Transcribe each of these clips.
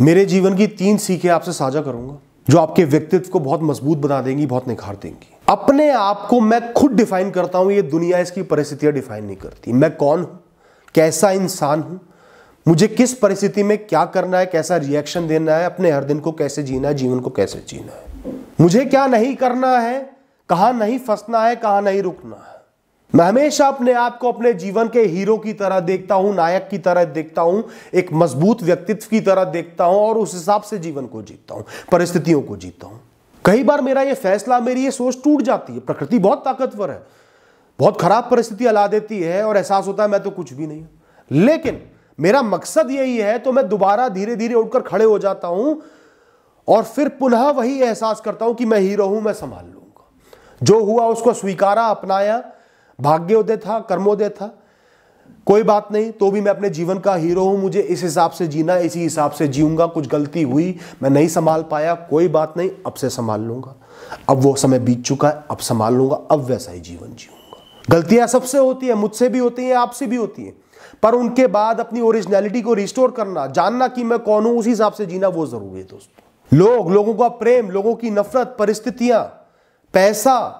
मेरे जीवन की 3 सीखें आपसे साझा करूंगा जो आपके व्यक्तित्व को बहुत मजबूत बना देंगी, बहुत निखार देंगी। अपने आप को मैं खुद डिफाइन करता हूं, ये दुनिया इसकी परिस्थितियां डिफाइन नहीं करती। मैं कौन हूं, कैसा इंसान हूं, मुझे किस परिस्थिति में क्या करना है, कैसा रिएक्शन देना है, अपने हर दिन को कैसे जीना है, जीवन को कैसे जीना है, मुझे क्या नहीं करना है, कहां नहीं फंसना है, कहां नहीं रुकना है। मैं हमेशा अपने आप को अपने जीवन के हीरो की तरह देखता हूं, नायक की तरह देखता हूं, एक मजबूत व्यक्तित्व की तरह देखता हूं और उस हिसाब से जीवन को जीता हूं, परिस्थितियों को जीता हूं। कई बार मेरा ये फैसला, मेरी ये सोच टूट जाती है। प्रकृति बहुत ताकतवर है, बहुत खराब परिस्थितियां ला देती है और एहसास होता है मैं तो कुछ भी नहीं हूं। लेकिन मेरा मकसद यही है तो मैं दोबारा धीरे धीरे उठकर खड़े हो जाता हूं और फिर पुनः वही एहसास करता हूं कि मैं हीरो हूं, मैं संभाल लूंगा। जो हुआ उसको स्वीकारा, अपनाया, भाग्योदय था, कर्मोदय था, कोई बात नहीं, तो भी मैं अपने जीवन का हीरो हूं। मुझे इस हिसाब से जीना है, इसी हिसाब से जीऊंगा। कुछ गलती हुई, मैं नहीं संभाल पाया, कोई बात नहीं, अब से संभाल लूंगा। अब वो समय बीत चुका है, अब संभाल लूंगा, अब वैसा ही जीवन जीऊंगा। गलतियां सबसे होती है, मुझसे भी होती हैं, आपसे भी होती हैं, पर उनके बाद अपनी ओरिजिनलिटी को रिस्टोर करना, जानना कि मैं कौन हूं, उसी हिसाब से जीना वो जरूरी है दोस्तों। लोगों का प्रेम, लोगों की नफरत, परिस्थितियां, पैसा,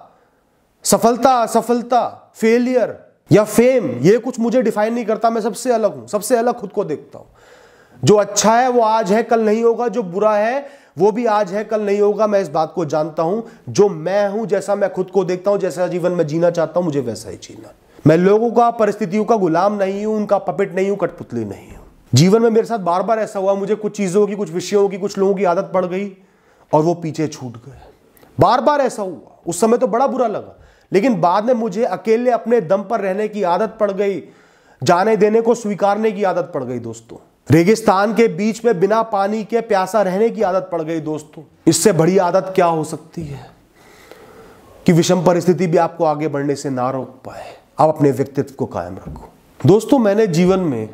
सफलता, असफलता, फेलियर या फेम, ये कुछ मुझे डिफाइन नहीं करता। मैं सबसे अलग हूं, सबसे अलग खुद को देखता हूं। जो अच्छा है वो आज है, कल नहीं होगा। जो बुरा है वो भी आज है, कल नहीं होगा। मैं इस बात को जानता हूं। जो मैं हूं, जैसा मैं खुद को देखता हूं, जैसा जीवन में जीना चाहता हूं, मुझे वैसा ही जीना। मैं लोगों का, परिस्थितियों का गुलाम नहीं हूं, उनका पपेट नहीं हूं, कठपुतली नहीं हूं। जीवन में मेरे साथ बार बार ऐसा हुआ, मुझे कुछ चीजों की, कुछ विषयों की, कुछ लोगों की आदत पड़ गई और वो पीछे छूट गए। बार बार ऐसा हुआ। उस समय तो बड़ा बुरा लगा, लेकिन बाद में मुझे अकेले अपने दम पर रहने की आदत पड़ गई, जाने देने को स्वीकारने की आदत पड़ गई दोस्तों। रेगिस्तान के बीच में बिना पानी के प्यासा रहने की आदत पड़ गई दोस्तों। इससे बड़ी आदत क्या हो सकती है कि विषम परिस्थिति भी आपको आगे बढ़ने से ना रोक पाए। आप अपने व्यक्तित्व को कायम रखो दोस्तों। मैंने जीवन में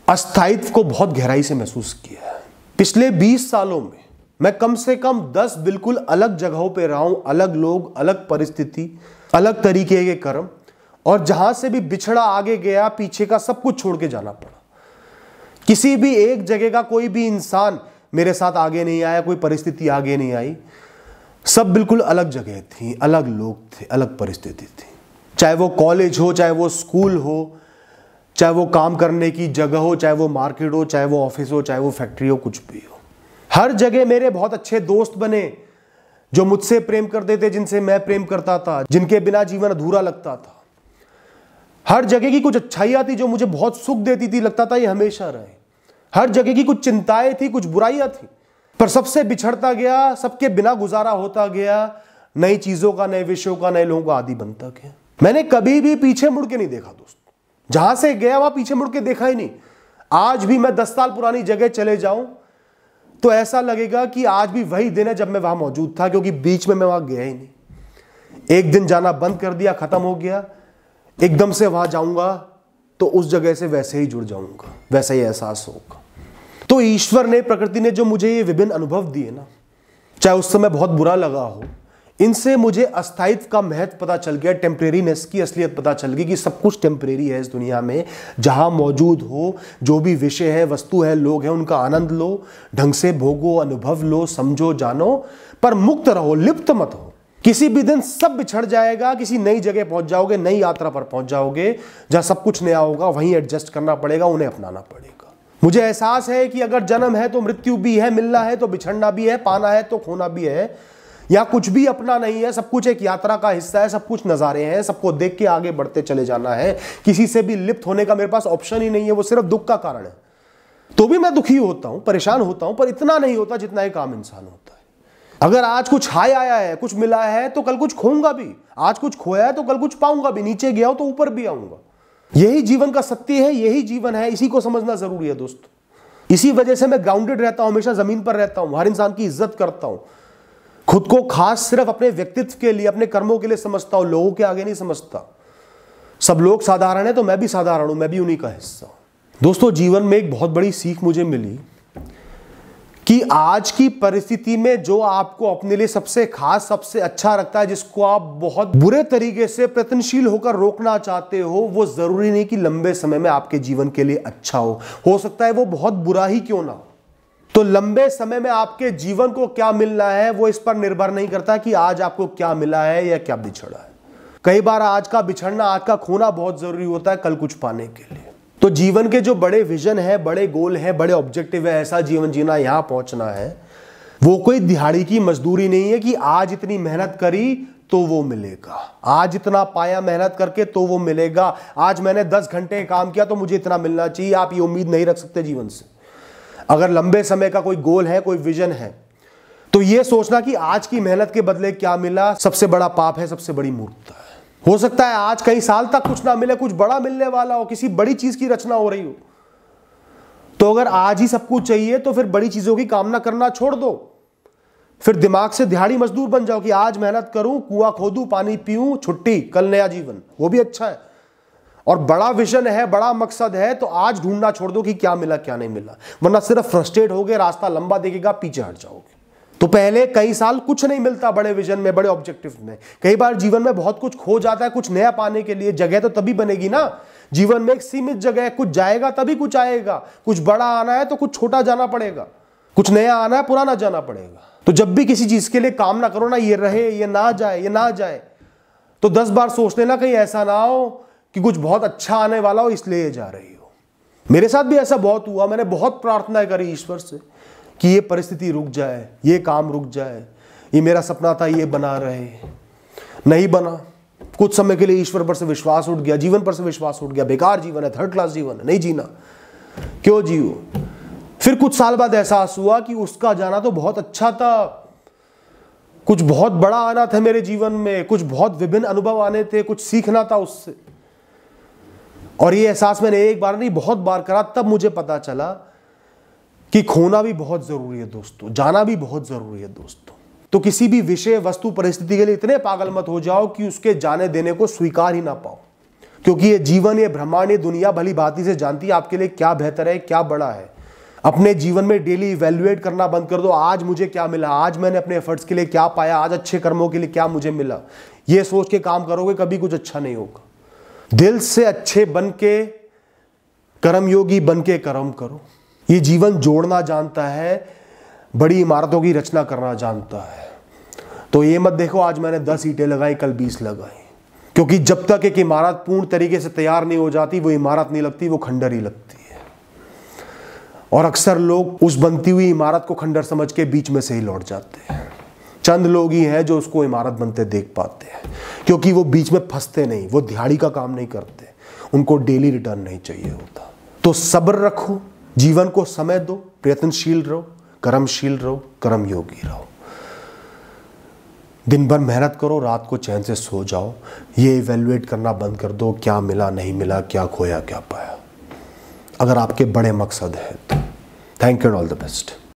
अस्थायित्व को बहुत गहराई से महसूस किया है। पिछले 20 सालों में मैं कम से कम 10 बिल्कुल अलग जगहों पे रहा हूं, अलग लोग, अलग परिस्थिति, अलग तरीके के कर्म, और जहां से भी बिछड़ा आगे गया, पीछे का सब कुछ छोड़ के जाना पड़ा। किसी भी एक जगह का कोई भी इंसान मेरे साथ आगे नहीं आया, कोई परिस्थिति आगे नहीं आई। सब बिल्कुल अलग जगह थी, अलग लोग थे, अलग परिस्थिति थी। चाहे वो कॉलेज हो, चाहे वो स्कूल हो, चाहे वो काम करने की जगह हो, चाहे वो मार्केट हो, चाहे वो ऑफिस हो, चाहे वो फैक्ट्री हो, कुछ भी हो। हर जगह मेरे बहुत अच्छे दोस्त बने जो मुझसे प्रेम करते थे, जिनसे मैं प्रेम करता था, जिनके बिना जीवन अधूरा लगता था। हर जगह की कुछ अच्छाइयां थी जो मुझे बहुत सुख देती थी, लगता था ये हमेशा रहे। हर जगह की कुछ चिंताएं थी, कुछ बुराइयां थी, पर सबसे बिछड़ता गया, सबके बिना गुजारा होता गया, नई चीजों का, नए विषयों का, नए लोगों का आदी बनता गया। मैंने कभी भी पीछे मुड़ के नहीं देखा दोस्त। जहां से गया वहां पीछे मुड़ के देखा ही नहीं। आज भी मैं 10 साल पुरानी जगह चले जाऊं तो ऐसा लगेगा कि आज भी वही दिन है जब मैं वहां मौजूद था, क्योंकि बीच में मैं वहां गया ही नहीं। एक दिन जाना बंद कर दिया, खत्म हो गया। एकदम से वहां जाऊंगा तो उस जगह से वैसे ही जुड़ जाऊंगा, वैसा ही एहसास होगा। तो ईश्वर ने, प्रकृति ने जो मुझे ये विभिन्न अनुभव दिए ना, चाहे उस समय बहुत बुरा लगा हो, इनसे मुझे अस्थायित्व का महत्व पता चल गया, टेम्परेरीनेस की असलियत पता चल गई कि सब कुछ टेम्परेरी है इस दुनिया में। जहां मौजूद हो, जो भी विषय है, वस्तु है, लोग हैं, उनका आनंद लो, ढंग से भोगो, अनुभव लो, समझो, जानो, पर मुक्त रहो, लिप्त मत हो। किसी भी दिन सब बिछड़ जाएगा, किसी नई जगह पहुंच जाओगे, नई यात्रा पर पहुंच जाओगे, जहां सब कुछ नया होगा, वहीं एडजस्ट करना पड़ेगा, उन्हें अपनाना पड़ेगा। मुझे एहसास है कि अगर जन्म है तो मृत्यु भी है, मिलना है तो बिछड़ना भी है, पाना है तो खोना भी है, या कुछ भी अपना नहीं है। सब कुछ एक यात्रा का हिस्सा है, सब कुछ नजारे हैं, सबको देख के आगे बढ़ते चले जाना है। किसी से भी लिप्त होने का मेरे पास ऑप्शन ही नहीं है, वो सिर्फ दुख का कारण है। तो भी मैं दुखी होता हूं, परेशान होता हूं, पर इतना नहीं होता जितना एक आम इंसान होता है। अगर आज कुछ हाई आया है, कुछ मिला है, तो कल कुछ खोऊंगा भी। आज कुछ खोया है तो कल कुछ पाऊंगा भी। नीचे गया हो तो ऊपर भी आऊंगा। यही जीवन का सत्य है, यही जीवन है। इसी को समझना जरूरी है दोस्तों। इसी वजह से मैं ग्राउंडेड रहता हूं, हमेशा जमीन पर रहता हूं, हर इंसान की इज्जत करता हूं। खुद को खास सिर्फ अपने व्यक्तित्व के लिए, अपने कर्मों के लिए समझता हूं, लोगों के आगे नहीं समझता। सब लोग साधारण है तो मैं भी साधारण हूं, मैं भी उन्हीं का हिस्सा हूं। दोस्तों, जीवन में एक बहुत बड़ी सीख मुझे मिली कि आज की परिस्थिति में जो आपको अपने लिए सबसे खास, सबसे अच्छा रखता है, जिसको आप बहुत बुरे तरीके से प्रयत्नशील होकर रोकना चाहते हो, वो जरूरी नहीं कि लंबे समय में आपके जीवन के लिए अच्छा हो सकता है वो बहुत बुरा ही क्यों ना हो। तो लंबे समय में आपके जीवन को क्या मिलना है वो इस पर निर्भर नहीं करता कि आज आपको क्या मिला है या क्या बिछड़ा है। कई बार आज का बिछड़ना, आज का खोना बहुत जरूरी होता है कल कुछ पाने के लिए। तो जीवन के जो बड़े विजन है, बड़े गोल है, बड़े ऑब्जेक्टिव है, ऐसा जीवन जीना, यहां पहुंचना है, वो कोई दिहाड़ी की मजदूरी नहीं है कि आज इतनी मेहनत करी तो वो मिलेगा, आज इतना पाया मेहनत करके तो वो मिलेगा, आज मैंने 10 घंटे काम किया तो मुझे इतना मिलना चाहिए। आप ये उम्मीद नहीं रख सकते जीवन से। अगर लंबे समय का कोई गोल है, कोई विजन है, तो ये सोचना कि आज की मेहनत के बदले क्या मिला, सबसे बड़ा पाप है, सबसे बड़ी मूर्खता है। हो सकता है आज कई साल तक कुछ ना मिले, कुछ बड़ा मिलने वाला हो, किसी बड़ी चीज की रचना हो रही हो। तो अगर आज ही सब कुछ चाहिए तो फिर बड़ी चीजों की कामना करना छोड़ दो। फिर दिमाग से दिहाड़ी मजदूर बन जाओ कि आज मेहनत करूं, कुआं खोदूं, पानी पीऊं, छुट्टी, कल नया जीवन, वो भी अच्छा है। और बड़ा विजन है, बड़ा मकसद है, तो आज ढूंढना छोड़ दो कि क्या मिला क्या नहीं मिला, वरना सिर्फ फ्रस्ट्रेट होगे, रास्ता लंबा दिखेगा, पीछे हट जाओगे। तो पहले कई साल कुछ नहीं मिलता बड़े विजन में, बड़े ऑब्जेक्टिव में। कई बार जीवन में बहुत कुछ खो जाता है कुछ नया पाने के लिए। जगह तो तभी बनेगी ना, जीवन में एक सीमित जगह है, कुछ जाएगा तभी कुछ आएगा। कुछ बड़ा आना है तो कुछ छोटा जाना पड़ेगा, कुछ नया आना है पुराना जाना पड़ेगा। तो जब भी किसी चीज के लिए काम ना करो ना, ये रहे, ये ना जाए, ये ना जाए, तो 10 बार सोच लेना कहीं ऐसा ना हो कि कुछ बहुत अच्छा आने वाला हो इसलिए जा रही हो। मेरे साथ भी ऐसा बहुत हुआ। मैंने बहुत प्रार्थना करी ईश्वर से कि ये परिस्थिति रुक जाए, ये काम रुक जाए, ये मेरा सपना था ये बना रहे, नहीं बना। कुछ समय के लिए ईश्वर पर से विश्वास उठ गया, जीवन पर से विश्वास उठ गया, बेकार जीवन है, थर्ड क्लास जीवन है, नहीं जीना, क्यों जियो। फिर कुछ साल बाद एहसास हुआ कि उसका जाना तो बहुत अच्छा था, कुछ बहुत बड़ा आना था मेरे जीवन में, कुछ बहुत विभिन्न अनुभव आने थे, कुछ सीखना था उससे। और ये एहसास मैंने एक बार नहीं बहुत बार करा। तब मुझे पता चला कि खोना भी बहुत जरूरी है दोस्तों, जाना भी बहुत जरूरी है दोस्तों। तो किसी भी विषय, वस्तु, परिस्थिति के लिए इतने पागल मत हो जाओ कि उसके जाने देने को स्वीकार ही ना पाओ। क्योंकि ये जीवन, ये ब्रह्मांड, ये दुनिया भली भांति से जानती है आपके लिए क्या बेहतर है, क्या बड़ा है। अपने जीवन में डेली इवैल्यूएट करना बंद कर दो। आज मुझे क्या मिला, आज मैंने अपने एफर्ट्स के लिए क्या पाया, आज अच्छे कर्मों के लिए क्या मुझे मिला, ये सोच के काम करोगे कभी कुछ अच्छा नहीं होगा। दिल से अच्छे बन के, कर्मयोगी बन के कर्म करो। ये जीवन जोड़ना जानता है, बड़ी इमारतों की रचना करना जानता है। तो ये मत देखो आज मैंने 10 ईंटें लगाई, कल 20 लगाई। क्योंकि जब तक एक इमारत पूर्ण तरीके से तैयार नहीं हो जाती, वो इमारत नहीं लगती, वो खंडर ही लगती है। और अक्सर लोग उस बनती हुई इमारत को खंडर समझ के बीच में से ही लौट जाते हैं। चंद लोग ही हैं जो उसको इमारत बनते देख पाते हैं, क्योंकि वो बीच में फंसते नहीं, वो दिहाड़ी का काम नहीं करते, उनको डेली रिटर्न नहीं चाहिए होता। तो सब्र रखो, जीवन को समय दो, प्रयत्नशील रहो, कर्मशील रहो, कर्मयोगी रहो। दिन भर मेहनत करो, रात को चैन से सो जाओ। ये इवैल्यूएट करना बंद कर दो, क्या मिला नहीं मिला, क्या खोया क्या पाया। अगर आपके बड़े मकसद है तो thank you, all the best.